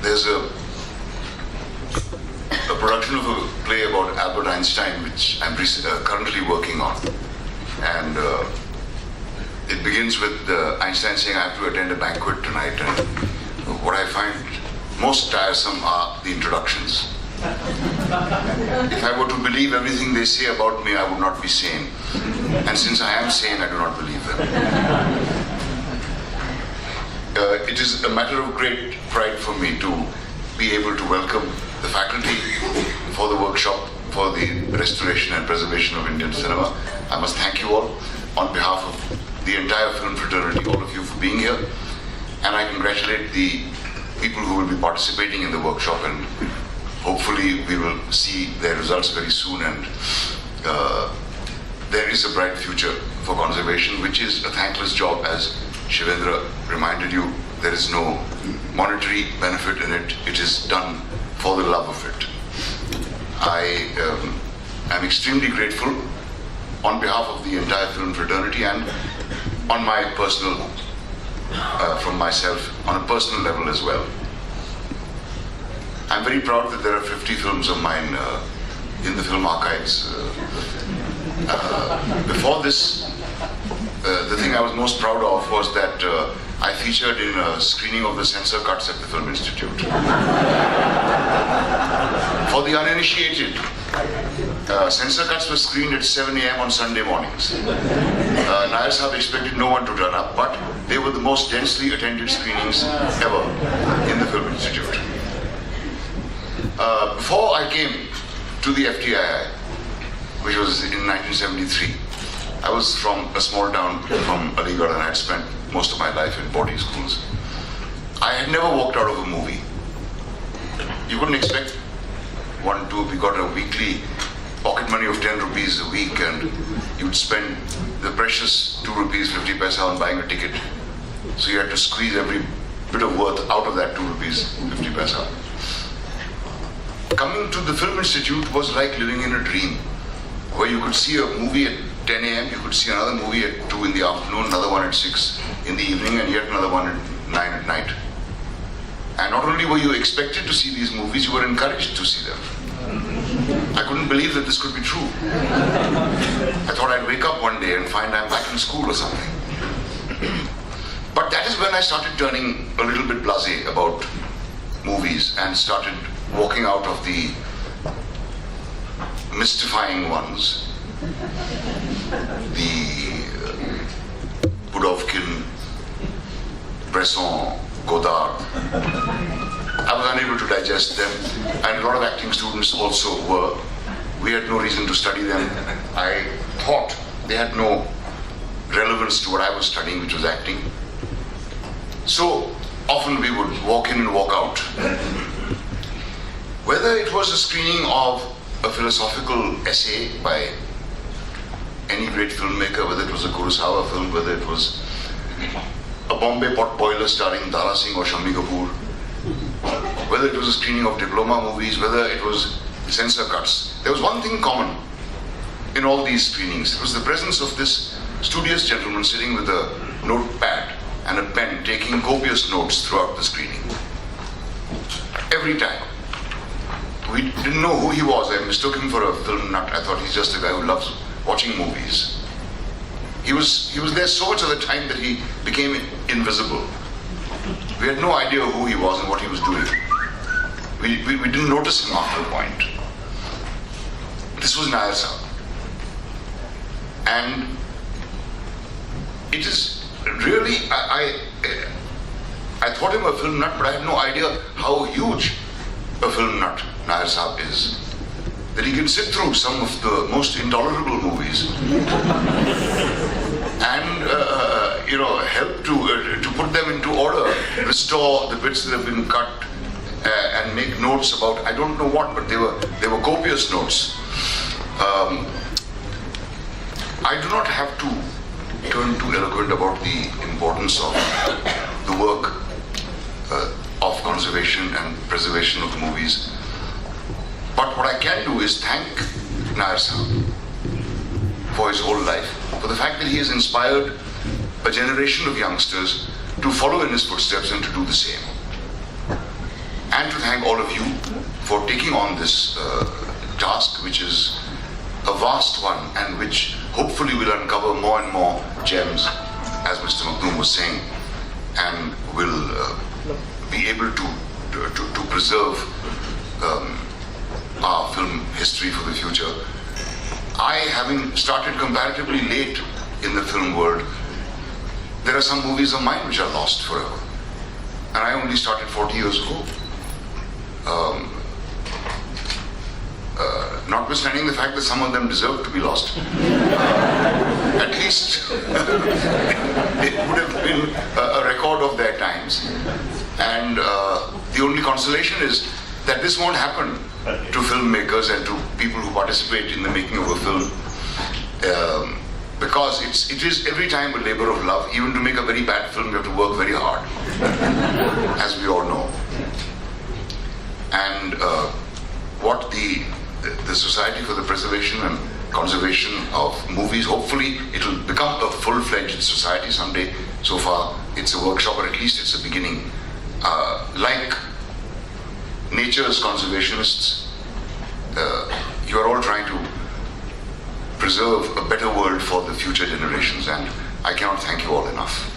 there's a production of a play about Albert Einstein, which I'm currently working on. And it begins with Einstein saying, I have to attend a banquet tonight. And what I find most tiresome are the introductions. If I were to believe everything they say about me, I would not be sane. And since I am sane, I do not believe them. It is a matter of great pride for me to be able to welcome the faculty for the workshop for the restoration and preservation of Indian cinema. I must thank you all on behalf of the entire film fraternity, all of you, for being here. And I congratulate the people who will be participating in the workshop, and hopefully we will see their results very soon. And there is a bright future for conservation, which is a thankless job, as Shivendra reminded you. There is no monetary benefit in it. It is done for the love of it. I am extremely grateful on behalf of the entire film fraternity and on my personal, from myself, on a personal level as well. I'm very proud that there are 50 films of mine in the film archives. Before this, the thing I was most proud of was that I featured in a screening of the censor cuts at the Film Institute. For the uninitiated, censor cuts were screened at 7 a.m. on Sunday mornings. Nair Sahab expected no one to turn up, but they were the most densely attended screenings ever in the Film Institute. Before I came to the FTII, which was in 1973, I was from a small town from Aligarh, and I had spent most of my life in boarding schools. I had never walked out of a movie. You couldn't expect one to. We got a weekly pocket money of 10 rupees a week, and you'd spend the precious 2 rupees 50 paisa on buying a ticket. So you had to squeeze every bit of worth out of that 2 rupees 50 paisa. Coming to the Film Institute was like living in a dream, where you could see a movie at 10 a.m., you could see another movie at 2 in the afternoon, another one at 6 in the evening, and yet another one at 9 at night. And not only were you expected to see these movies, you were encouraged to see them. I couldn't believe that this could be true. I thought I'd wake up one day and find I'm back in school or something. But that is when I started turning a little bit blasé about movies and started walking out of the mystifying ones. The Budovkin, Bresson, Godard. I was unable to digest them, and a lot of acting students also were. We had no reason to study them. I thought they had no relevance to what I was studying, which was acting. So often we would walk in and walk out. Whether it was a screening of a philosophical essay by any great filmmaker, whether it was a Kurosawa film, whether it was a Bombay pot boiler starring Dara Singh or Shammi Kapoor, whether it was a screening of diploma movies, whether it was censor cuts, there was one thing common in all these screenings. It was the presence of this studious gentleman sitting with a notepad and a pen, taking copious notes throughout the screening. Every time. We didn't know who he was. I mistook him for a film nut. I thought he's just a guy who loves watching movies. He was there so much of the time that he became invisible. We had no idea who he was and what he was doing. We didn't notice him after a point. This was Nair Sahab. And it is really, I thought him a film nut, but I had no idea how huge a film nut Nair Sahab is. That he can sit through some of the most intolerable movies and help to put them into order, restore the bits that have been cut, and make notes about I don't know what, but they were copious notes. I do not have to turn too eloquent about the importance of the work of conservation and preservation of movies. But what I can do is thank Nair Sahab for his whole life, for the fact that he has inspired a generation of youngsters to follow in his footsteps and to do the same. and to thank all of you for taking on this task, which is a vast one and which hopefully will uncover more and more gems, as Mr. Maktoum was saying, and will be able to preserve our film history for the future. I, having started comparatively late in the film world, there are some movies of mine which are lost forever. And I only started 40 years ago. Notwithstanding the fact that some of them deserve to be lost. At least it would have been a record of their times. And the only consolation is that this won't happen to filmmakers and to people who participate in the making of a film. Because it is every time a labor of love. Even to make a very bad film, you have to work very hard, as we all know. And what the Society for the Preservation and Conservation of Movies, hopefully it will become a full-fledged society someday. So far, it's a workshop, or at least it's a beginning. Like nature's conservationists, you are all trying to preserve a better world for the future generations, and I cannot thank you all enough.